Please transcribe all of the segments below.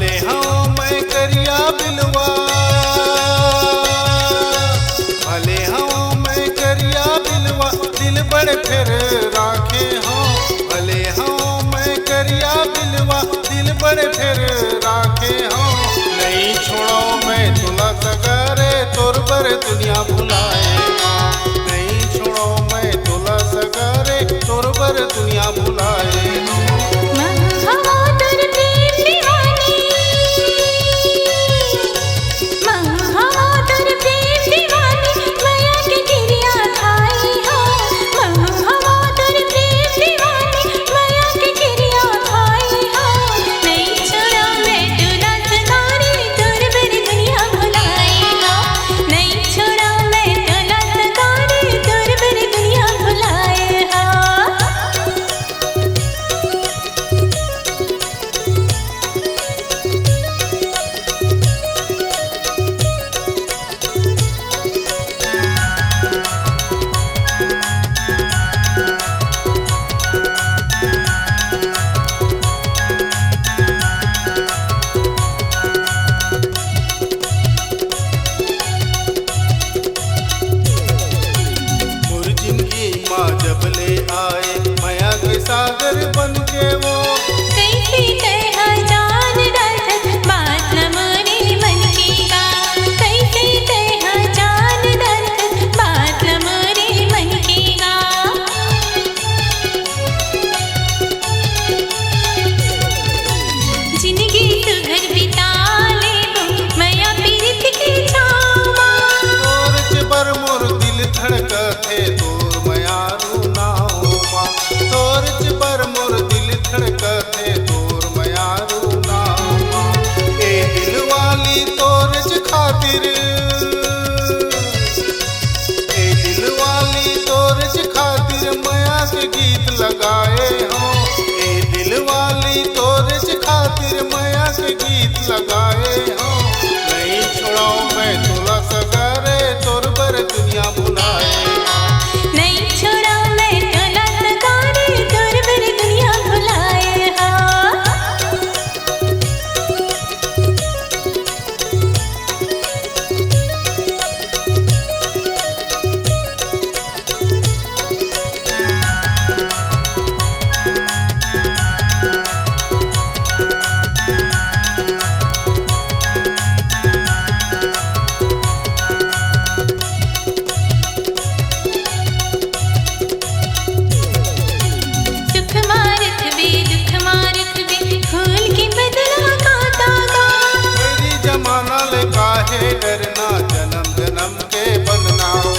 भले हाँ मैं करिया बिलवा, भले हाँ मैं करिया बिलवा, दिल बड़े फिर राखे हाँ। भले हाँ मैं करिया बिलवा, दिल बड़े फिर राखे हाँ। नहीं छोड़ो मैं तुला सगारे, तोर बर दुनिया भुलाए हाँ। नहीं छोड़ो मैं तुला सगारे, तोर बर दुनिया भुलाए हाँ। जब ले आए माया के सागर बन के वो, कैसी तरह जान दर्द बात न मोरे मन की गा। कैसी तरह जान दर्द बात न मोरे मन की गा। जिंदगी तू घर बिता ले माया पीरित की छावा। तोर पर मोर दिल धड़कते तोर माया तोर पर मोर दिल धड़कते तोर माया रूना। ए दिल वाली तोर खातिर, ए दिल वाली तोर खातिर माया के गीत लगाए हो। ए दिल वाली तोर खातिर माया के गीत लगाए हो। नहीं छोड़ो मैं तुला सगारे, तोर बर दुनिया भुलाए। नहीं छोड़ा मैं तुला सगारे, तोर बर दुनिया भुलाए हाँ। काहे डरना जन्म जन्म के बनना हो।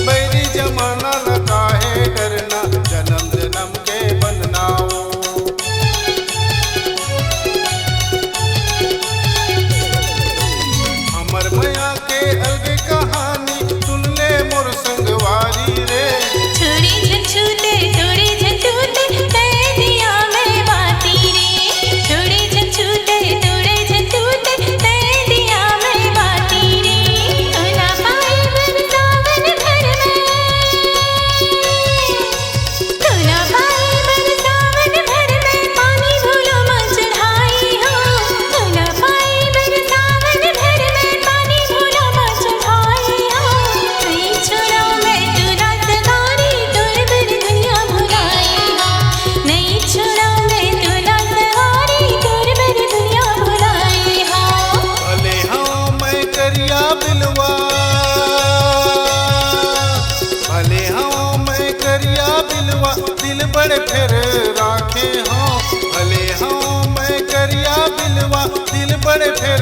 मेरी जमाना लगा है डरना जन्म जन्म के बनना हो। हमर माया के अलग कहानी सुन ले मोर संगवारी रे। छोड़ी झछूते छोड़ी झछूते तै दिया में बाती रे। छोड़ी झछूते छोड़ी झछूते तै दिया में बाती रे। तोला पाई बरसावन भर में, तोला पाई बरसावन भर में पानी भूलो मत चढ़ाई हो। तोला पाई बरसावन भर में पानी भूलो मत चढ़ाई हो। नहीं छोड़ा मैं तुला सगारी, तोर बर दुनिया भुलाई हो। नहीं छोड़ा मैं तुला सगारी, तोर बर दुनिया भुलाई हो। भले हाँ मैं करिया बिलवा, भले हाँ मैं करिया बिलवा, दिल बड़े फिर राखे हाँ। भले हाँ मैं करिया बिलवा, दिल बड़े फिर